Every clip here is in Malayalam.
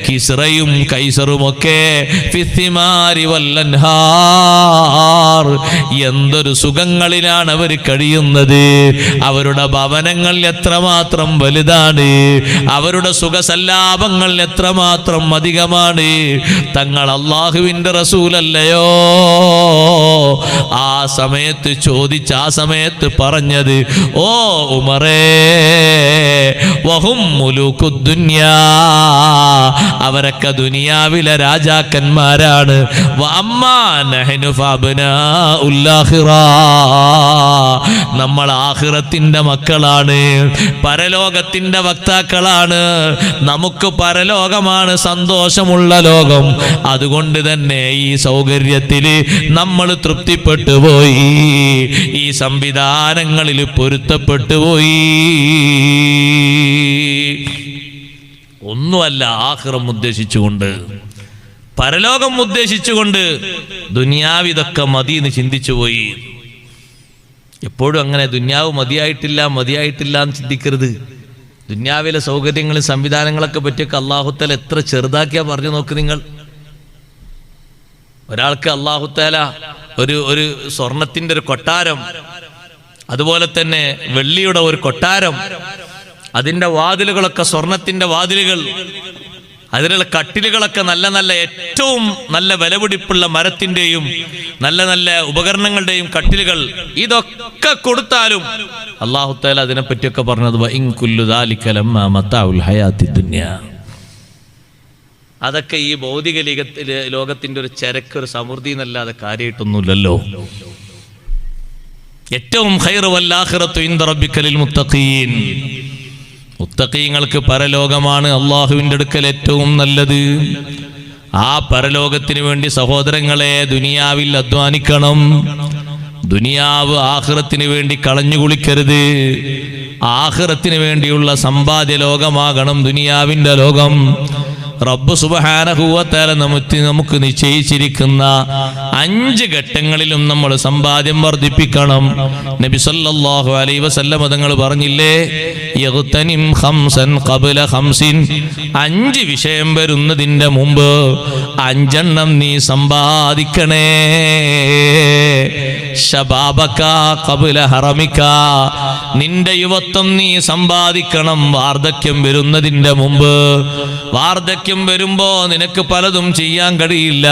കിസ്റയും കൈസറുമൊക്കെ ഫിസ്സിമാരി വല്ലൻഹാർ, എന്തൊരു സുഖങ്ങളിലാണ് അവർ കഴിയുന്നത്. അവരുടെ ഭവനങ്ങൾ എത്രമാത്രം വലുതാണ്, അവരുടെ സുഖസല്ലാപങ്ങൾ എത്രമാത്രം അധികമാണ്. തങ്ങൾ അല്ലാഹുവിൻ്റെ റസൂലല്ലയോ? ആ സമയത്ത് ചോദിച്ച, ആ സമയത്ത് പറഞ്ഞത്, ഓ ഉമറേ, വഹും മുലൂക്കുദ്ദുനിയാ, അവരൊക്കെ ദുനിയാവിലെ രാജാക്കന്മാരാണ്. വഅമ്മാ നഹ്നു ഫഅബ്നാഉൽ ആഖിറ, നമ്മൾ ആഖിറത്തിന്റെ മക്കളാണ്, പരലോകത്തിന്റെ വക്താക്കളാണ്. നമുക്ക് പരലോകമാണ് സന്തോഷമുള്ള ലോകം. അതുകൊണ്ട് തന്നെ ഈ സൗകര്യത്തിൽ നമ്മൾ തൃപ്തിപ്പെട്ടു പോയി, ഈ സംവിധാനങ്ങളിൽ പൊരുത്തപ്പെട്ടു പോയി. ഒന്നുമല്ല, ആഖിറം ഉദ്ദേശിച്ചുകൊണ്ട്, പരലോകം ഉദ്ദേശിച്ചുകൊണ്ട് ദുനിയാവിതൊക്കെ മതിയെന്ന് ചിന്തിച്ചു പോയി. എപ്പോഴും അങ്ങനെ ദുനിയാവ് മതിയായിട്ടില്ല എന്ന് ചിന്തിക്കരുത്. ദുനിയാവിലെ സൗകര്യങ്ങളും സംവിധാനങ്ങളൊക്കെ പറ്റിയൊക്കെ അല്ലാഹുത്തആല എത്ര ചെറുതാക്കിയാ പറഞ്ഞു നോക്ക് നിങ്ങൾ. ഒരാൾക്ക് അല്ലാഹുത്തആല ഒരു സ്വർണത്തിന്റെ ഒരു കൊട്ടാരം, അതുപോലെ തന്നെ വെള്ളിയുടെ ഒരു കൊട്ടാരം, അതിൻ്റെ വാതിലുകളൊക്കെ സ്വർണത്തിന്റെ വാതിലുകൾ, അതിലുള്ള കട്ടിലുകളൊക്കെ നല്ല നല്ല ഏറ്റവും നല്ല വിലപിടിപ്പുള്ള മരത്തിൻ്റെയും നല്ല നല്ല ഉപകരണങ്ങളുടെയും കട്ടിലുകൾ, ഇതൊക്കെ കൊടുത്താലും അല്ലാഹു തആല അതിനെപ്പറ്റിയൊക്കെ പറഞ്ഞത് വഇൻ കുല്ലു ദാലിക ലമ്മാ മതാഉൽ ഹയാത്തിദ് ദുനിയാ, അതൊക്കെ ഈ ഭൗതിക ലോകത്തിന്റെ ഒരു ചരക്ക്, ഒരു സമൃദ്ധി എന്നല്ലാതെ കാര്യമായിട്ടൊന്നുമില്ലല്ലോ. ഏറ്റവും ഖൈറു വൽ ആഖിറത്തു ഇൻദ റബ്ബിക ലിൽ മുത്തഖീൻ, മുത്തഖീങ്ങൾക്ക് പരലോകമാണ് അല്ലാഹുവിൻ്റെ അടുക്കൽ ഏറ്റവും നല്ലത്. ആ പരലോകത്തിന് വേണ്ടി സഹോദരങ്ങളെ ദുനിയാവിൽ അധ്വാനിക്കണം. ദുനിയാവ് ആഖിറത്തിന് വേണ്ടി കളഞ്ഞു കുളിക്കരുത്. ആഖിറത്തിന് വേണ്ടിയുള്ള സമ്പാദ്യ ലോകമാകണം ദുനിയാവിൻ്റെ ലോകം. റബ്ബ് സുബ്ഹാനഹു വ തആല നമുക്ക് നിശ്ചയിച്ചിരിക്കുന്ന 5 ഘട്ടങ്ങളിലും നമ്മൾ സമ്പാദ്യം വർദ്ധിപ്പിക്കണം. നബി സല്ലല്ലാഹു അലൈഹി വസല്ലം തങ്ങൾ പറഞ്ഞില്ലേ, യഗ്തനിം ഖംസൻ ഖബ്ല ഖംസിൻ, 5 വിഷയം വരുന്നതിന്റെ മുമ്പ് 5 എണ്ണം നീ സമ്പാദിക്കണേ. ശബാബക ഖബ്ല ഹറമിക, നിന്റെ യുവത്വം നീ സമ്പാദിക്കണം വാർദ്ധക്യം വരുന്നതിന്റെ മുമ്പ്. വാർദ്ധക്യം വരുമ്പോ നിനക്ക് പലതും ചെയ്യാൻ കഴിയില്ല.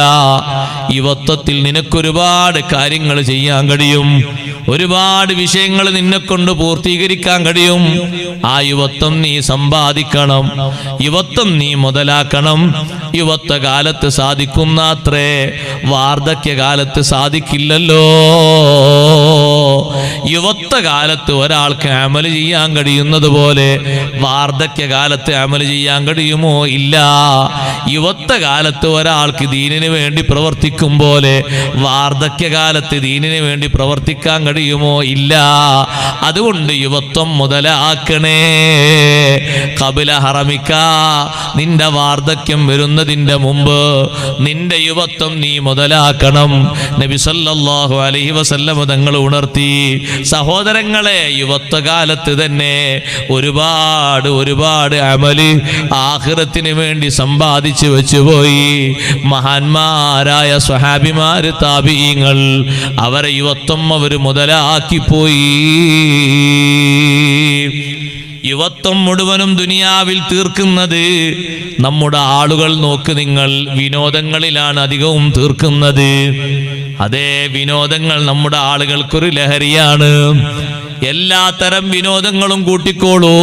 യുവത്വത്തിൽ നിനക്കൊരുപാട് കാര്യങ്ങൾ ചെയ്യാൻ കഴിയും, ഒരുപാട് വിഷയങ്ങൾ നിന്നെ കൊണ്ട് പൂർത്തീകരിക്കാൻ കഴിയും. ആ യുവത്വം നീ സമ്പാദിക്കണം, യുവത്വം നീ മുതലാക്കണം. യുവത്വ കാലത്ത് സാധിക്കുന്ന അത്രേ വാർദ്ധക്യകാലത്ത് സാധിക്കില്ലല്ലോ. യുവത്വ കാലത്ത് ഒരാൾക്ക് അമല് ചെയ്യാൻ കഴിയുന്നത് പോലെ വാർദ്ധക്യകാലത്ത് അമല് ചെയ്യാൻ കഴിയുമോ? ഇല്ല. യുവത്വ കാലത്ത് ഒരാൾക്ക് ദീനിന് വേണ്ടി പ്രവർത്തിക്കും പോലെ വാർദ്ധക്യകാലത്ത് ദീനിന് വേണ്ടി പ്രവർത്തിക്കാൻ കഴിയുമോ? ഇല്ല. അതുകൊണ്ട് യുവത്വം മുതലാക്കണേ. ഖബ്ല ഹറമിക, നിന്റെ വാർദ്ധക്യം വരുന്നതിന്റെ മുമ്പ് നിന്റെ യുവത്വം നീ മുതലാക്കണം. നബി സല്ലല്ലാഹു അലൈഹി വസല്ലം തങ്ങൾ ഉണർത്തി, സഹോദരങ്ങളെ, യുവത്വകാലത്ത് തന്നെ ഒരുപാട് അമല് ആഖിറത്തിന് വേണ്ടി സമ്പാദിച്ചു വെച്ചുപോയി മഹാന്മാരായ സ്വഹാബിമാര്, താബിഈങ്ങൾ. അവരെ യുവത്വം അവർ മുതലാക്കിപ്പോയി. യുവത്വം മുഴുവനും ദുനിയാവിൽ തീർക്കുന്നത് നമ്മുടെ ആളുകൾ നോക്ക് നിങ്ങൾ, വിനോദങ്ങളിലാണ് അധികവും തീർക്കുന്നത്. അതേ വിനോദങ്ങൾ നമ്മുടെ ആളുകൾക്കൊരു ലഹരിയാണ്. എല്ലാ തരം വിനോദങ്ങളും കൂട്ടിക്കോളൂ.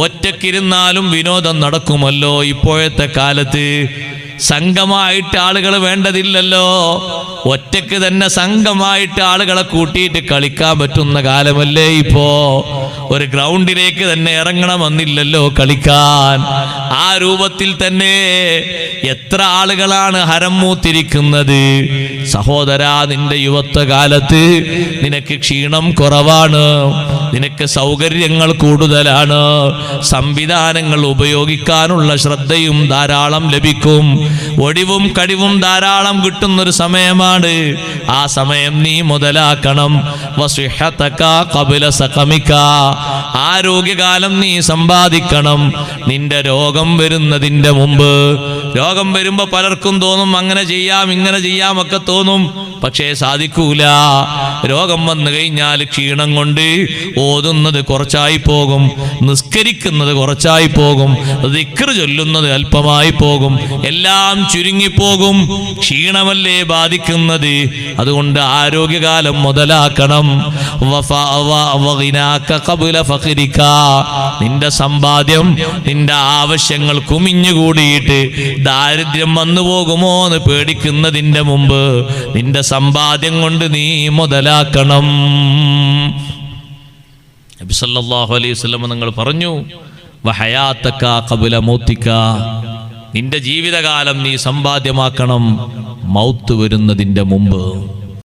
ഒറ്റക്കിരുന്നാലും വിനോദം നടക്കുമല്ലോ ഇപ്പോഴത്തെ കാലത്ത്. സംഘമായിട്ട് ആളുകൾ വേണ്ടതില്ലല്ലോ. ഒറ്റക്ക് തന്നെ സംഘമായിട്ട് ആളുകളെ കൂട്ടിയിട്ട് കളിക്കാൻ പറ്റുന്ന കാലമല്ലേ ഇപ്പോ. ഒരു ഗ്രൗണ്ടിലേക്ക് തന്നെ ഇറങ്ങണമെന്നില്ലല്ലോ കളിക്കാൻ. ആ രൂപത്തിൽ തന്നെ എത്ര ആളുകളാണ് ഹരം മൂത്തിരിക്കുന്നത്. സഹോദരാ, നിന്റെ യുവത്വകാലത്ത് നിനക്ക് ക്ഷീണം കുറവാണ്, നിനക്ക് സൗകര്യങ്ങൾ കൂടുതലാണ്, സംവിധാനങ്ങൾ ഉപയോഗിക്കാനുള്ള ശ്രദ്ധയും ധാരാളം ലഭിക്കും, ഒടിവും കഴിവും ധാരാളം കിട്ടുന്നൊരു സമയമാണ്. ആ സമയം നീ മുതലാക്കണം. വസിഹതക ഖബ്ല സഖമിക, ആരോഗ്യകാലം നീ സമ്പാദിക്കണം. നിന്റെ രോഗം രോഗം വരുന്നതിന്റെ മുമ്പ്. രോഗം വരുമ്പോ പലർക്കും തോന്നും അങ്ങനെ ചെയ്യാം ഇങ്ങനെ ചെയ്യാം ഒക്കെ തോന്നും, പക്ഷേ സാധിക്കൂല. രോഗം വന്നു കഴിഞ്ഞാൽ ക്ഷീണം കൊണ്ട് ഓതുന്നത് കുറച്ചായി പോകും, നിസ്കരിക്കുന്നത് കുറച്ചായി പോകും, ദിക്ർ ചൊല്ലുന്നത് അല്പമായി പോകും, എല്ലാം ചുരുങ്ങിപ്പോകും. ക്ഷീണമല്ലേ ബാധിക്കുന്നത്. അതുകൊണ്ട് ആരോഗ്യകാലം മുതലാക്കണം. നിന്റെ സമ്പാദ്യം നിന്റെ ആവശ്യങ്ങൾ കുമിഞ്ഞുകൂടിയിട്ട് ദാരിദ്ര്യം വന്നു പോകുമോ എന്ന് പേടിക്കുന്നതിന്റെ മുമ്പ് നിന്റെ സമ്പാദ്യം കൊണ്ട് നീ മുതലാക്കണം. നബി സല്ലല്ലാഹു അലൈഹി വസല്ലം നിങ്ങൾ പറഞ്ഞു, വഹയാതക ഖബ്ല മൗതിക, നിന്റെ ജീവിതകാലം നീ സമ്പാദ്യമാക്കണം മൗത്ത് വരുന്നതിന്റെ മുമ്പ്.